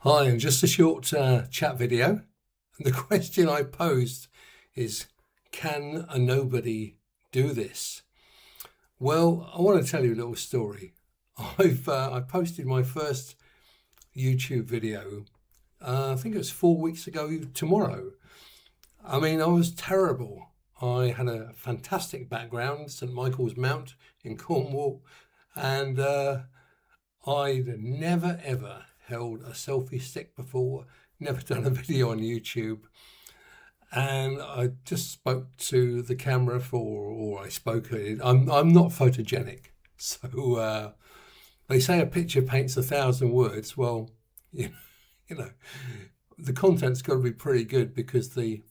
Hi, and just a short chat video. And the question I posed is, can a nobody do this? Well, I want to tell you a little story. I posted my first YouTube video, I think it was 4 weeks ago tomorrow. I mean, I was terrible. I had a fantastic background, St Michael's Mount in Cornwall, and I'd never ever held a selfie stick before, never done a video on YouTube, and I just spoke to the camera or I spoke. I'm not photogenic, so they say a picture paints 1,000 words. Well, you, you know, the content's got to be pretty good because the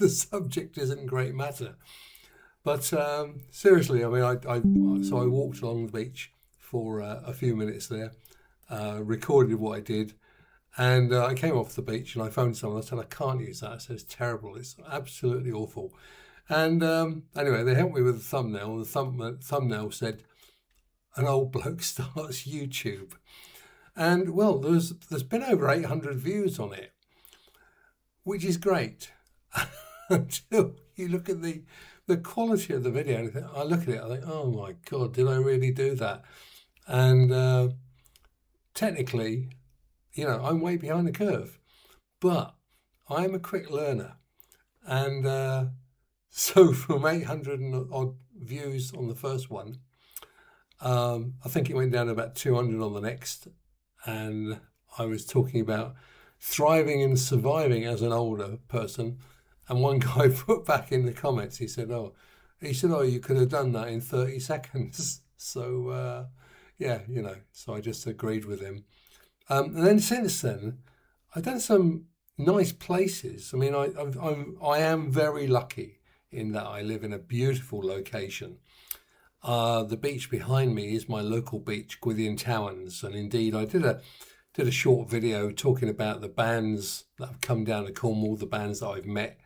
subject isn't great matter. But seriously, I mean, so I walked along the beach for a few minutes there, recorded what I did, and I came off the beach and I phoned someone. I said, I can't use that. I said, it's terrible. It's absolutely awful. And anyway, they helped me with the thumbnail. The thumbnail said, an old bloke starts YouTube. And well, there's been over 800 views on it, which is great. Until you look at the quality of the video, and I look at it, I think, oh my God, did I really do that? And technically, I'm way behind the curve, but I'm a quick learner. And so from 800 and odd views on the first one, I think it went down to about 200 on the next. And I was talking about thriving and surviving as an older person. And one guy put back in the comments, he said, oh, you could have done that in 30 seconds. So, so I just agreed with him. And then since then, I've done some nice places. I mean, I am very lucky in that I live in a beautiful location. The beach behind me is my local beach, Gwithian Towers. And indeed, I did a short video talking about the bands that have come down to Cornwall, the bands that I've met.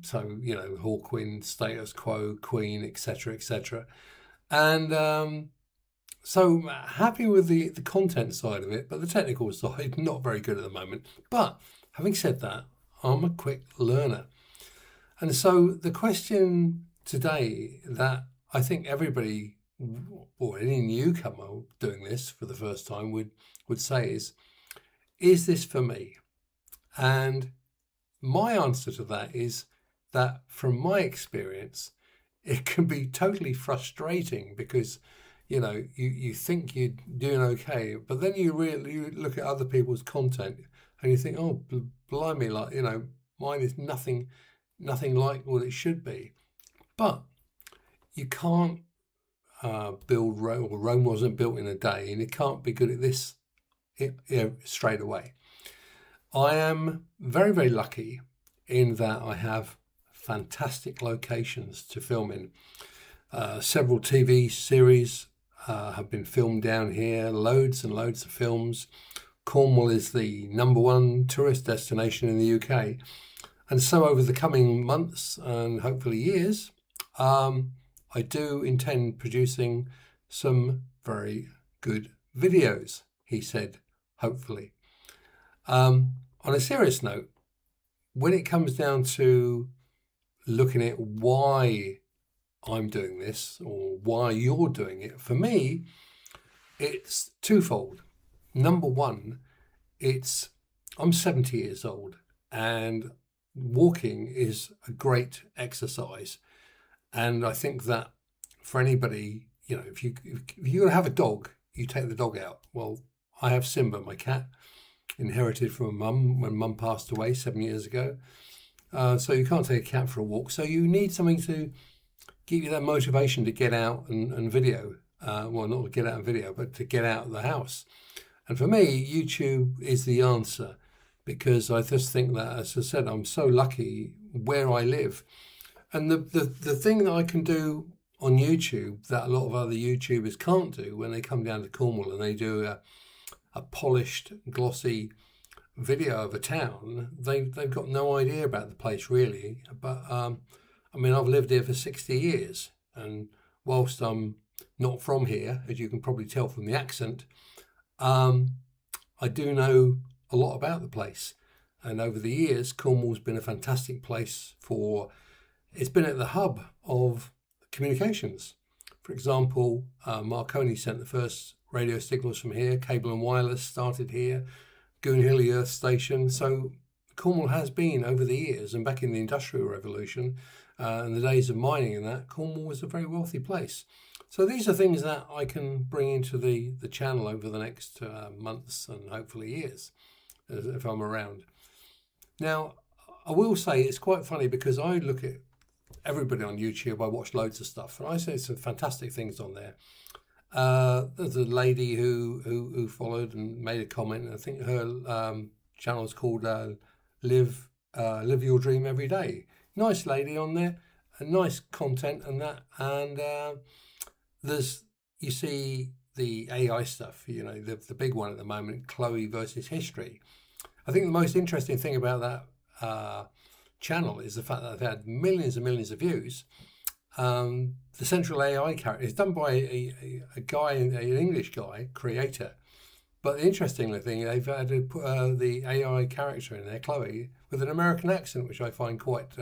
Hawkwind, Status Quo, Queen, etc., etc. And so happy with the content side of it, but the technical side, not very good at the moment. But having said that, I'm a quick learner. And so the question today that I think everybody, or any newcomer doing this for the first time would say is this for me? And my answer to that is that from my experience, it can be totally frustrating because, you think you're doing okay, but then you look at other people's content and you think, oh, blimey, mine is nothing like what it should be. But you can't build Rome, or Rome wasn't built in a day, and you can't be good at this straight away. I am very, very lucky in that I have fantastic locations to film in. Several TV series have been filmed down here, loads and loads of films. Cornwall is the #1 tourist destination in the UK. And so over the coming months and hopefully years, I do intend producing some very good videos, he said, hopefully. On a serious note, when it comes down to looking at why I'm doing this or why you're doing it, for me, it's twofold. Number one, I'm 70 years old and walking is a great exercise. And I think that for anybody, if you have a dog, you take the dog out. Well, I have Simba, my cat, inherited from mum when mum passed away 7 years ago. So you can't take a cat for a walk. So you need something to give you that motivation to get out and video. Well, not to get out and video, but to get out of the house. And for me, YouTube is the answer because I just think that, as I said, I'm so lucky where I live. And the thing that I can do on YouTube that a lot of other YouTubers can't do when they come down to Cornwall and they do a polished, glossy video of a town, they've got no idea about the place really. But I've lived here for 60 years, and whilst I'm not from here, as you can probably tell from the accent, I do know a lot about the place. And over the years, Cornwall's been a fantastic place it's been at the hub of communications. For example, Marconi sent the first radio signals from here, cable and wireless started here, Goonhilly Earth Station. So Cornwall has been, over the years, and back in the Industrial Revolution and the days of mining and that, Cornwall was a very wealthy place. So these are things that I can bring into the channel over the next months and hopefully years, if I'm around. Now, I will say it's quite funny because I look at everybody on YouTube, I watch loads of stuff, and I see some fantastic things on there. There's a lady who followed and made a comment, and I think her channel is called Live Your Dream Every Day. Nice lady on there, and nice content and that. And you see the AI stuff, the big one at the moment, Chloe versus history. I think the most interesting thing about that channel is the fact that they've had millions and millions of views. The central AI character is done by a guy, an English guy, creator. But the interesting thing, they've had to put the AI character in there, Chloe, with an American accent, which I find quite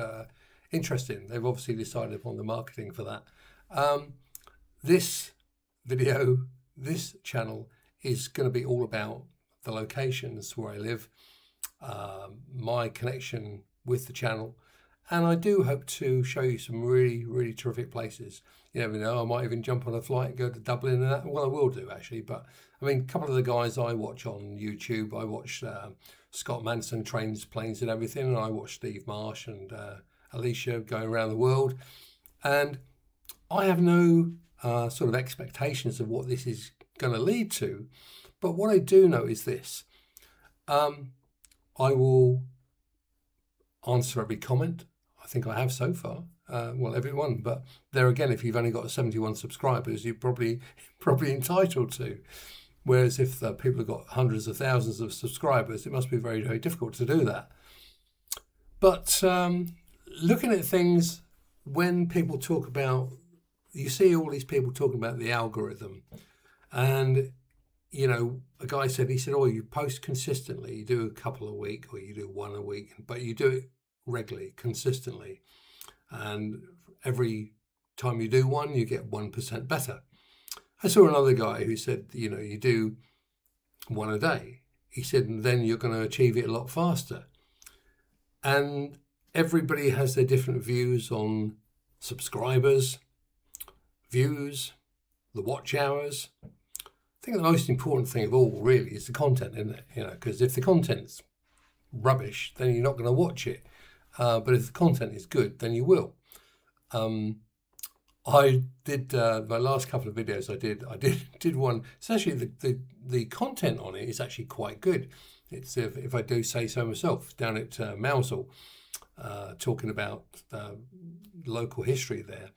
interesting. They've obviously decided upon the marketing for that. This video, this channel is going to be all about the locations where I live, my connection with the channel, and I do hope to show you some really, really terrific places. You never know, I might even jump on a flight and go to Dublin and that. Well, I will do actually, but I mean, a couple of the guys I watch on YouTube, I watch Scott Manson, Trains, Planes and Everything, and I watch Steve Marsh and Alicia going around the world, and I have no sort of expectations of what this is going to lead to, but what I do know is this. I will answer every comment. I think I have so far. Well, everyone, but there again, if you've only got 71 subscribers, you're probably entitled to. Whereas if people have got hundreds of thousands of subscribers, it must be very, very difficult to do that. But looking at things, when people talk about, you see all these people talking about the algorithm, and a guy said, oh, you post consistently, you do a couple a week or you do one a week, but you do it regularly, consistently. And every time you do one, you get 1% better. I saw another guy who said, you do one a day. He said, and then you're going to achieve it a lot faster. And everybody has their different views on subscribers, views, the watch hours. I think the most important thing of all really is the content, isn't it? Because if the content's rubbish, then you're not going to watch it. But if the content is good, then you will. I did my last couple of videos. I did one. It's actually the content on it is actually quite good. It's if I do say so myself, down at Mousehole, talking about local history there.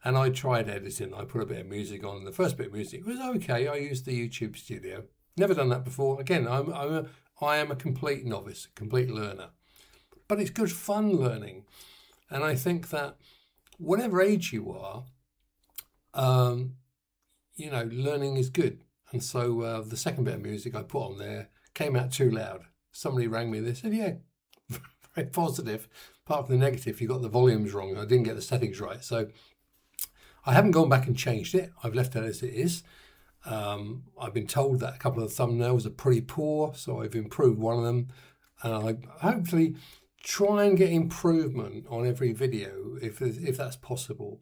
And I tried editing. I put a bit of music on. The first bit of music was okay. I used the YouTube studio. Never done that before. Again, I am a complete novice, a complete learner. But it's good fun learning. And I think that whatever age you are, learning is good. And so the second bit of music I put on there came out too loud. Somebody rang me and they said, yeah, very positive. Apart from the negative, you got the volumes wrong. I didn't get the settings right. So I haven't gone back and changed it. I've left it as it is. I've been told that a couple of thumbnails are pretty poor, so I've improved one of them. And I hopefully try and get improvement on every video, if that's possible.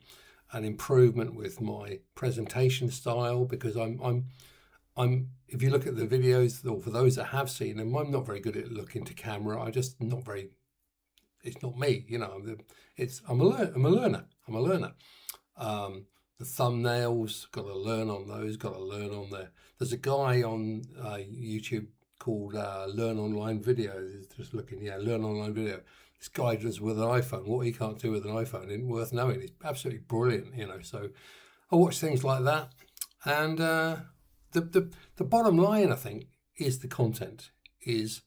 An improvement with my presentation style, because I'm if you look at the videos, or for those that have seen them, I'm not very good at looking to camera. It's not me, I'm a learner. The thumbnails, got to learn on those, got to learn on there. There's a guy on YouTube called Learn Online Video. Just looking, Learn Online Video. This guy does with an iPhone. What he can't do with an iPhone isn't worth knowing. It's absolutely brilliant, So I watch things like that. And the bottom line, I think, is the content. Is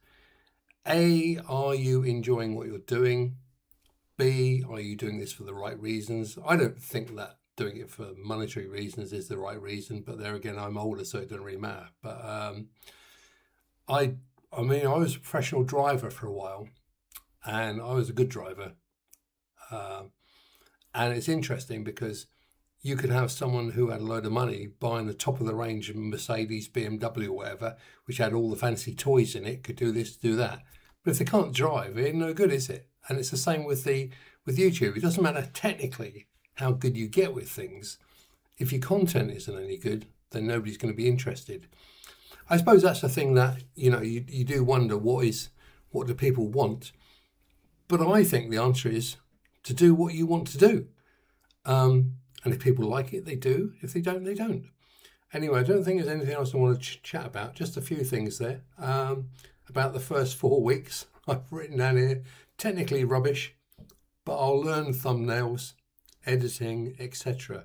A, are you enjoying what you're doing? B, are you doing this for the right reasons? I don't think that doing it for monetary reasons is the right reason, but there again, I'm older, so it doesn't really matter. But I I mean, I was a professional driver for a while, and I was a good driver. Uh, and it's interesting because you could have someone who had a load of money buying the top of the range Mercedes, BMW, or whatever, which had all the fancy toys in it, could do this, do that. But if they can't drive, it ain't no good, is it? And it's the same with YouTube. It doesn't matter technically how good you get with things. If your content isn't any good, then nobody's going to be interested. I suppose that's the thing that you do wonder what do people want. But I think the answer is to do what you want to do. And if people like it, they do. If they don't, they don't. Anyway, I don't think there's anything else I want to chat about. Just a few things there. About the first 4 weeks, I've written down here, technically rubbish, but I'll learn thumbnails, editing, etc.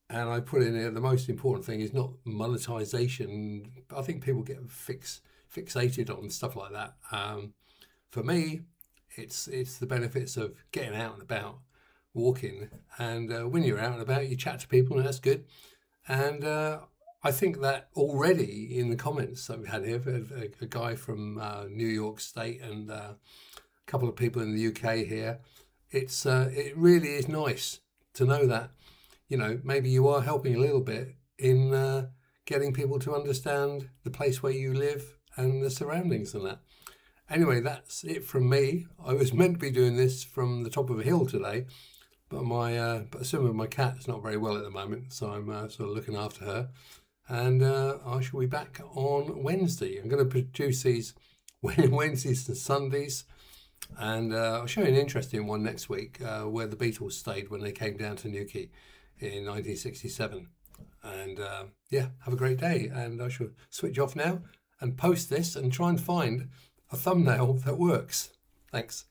And I put in here, the most important thing is not monetization. I think people get fixated on stuff like that. For me, it's the benefits of getting out and about, walking, and when you're out and about, you chat to people, and that's good. And I think that already in the comments that we had here, a guy from New York State and a couple of people in the UK here, it really is nice to know that maybe you are helping a little bit in getting people to understand the place where you live and the surroundings and that. Anyway, that's it from me. I was meant to be doing this from the top of a hill today, but my cat's not very well at the moment, so I'm sort of looking after her. And I shall be back on Wednesday. I'm going to produce these Wednesdays and Sundays, and I'll show you an interesting one next week where the Beatles stayed when they came down to Newquay in 1967. And have a great day. And I shall switch off now and post this and try and find a thumbnail that works. Thanks.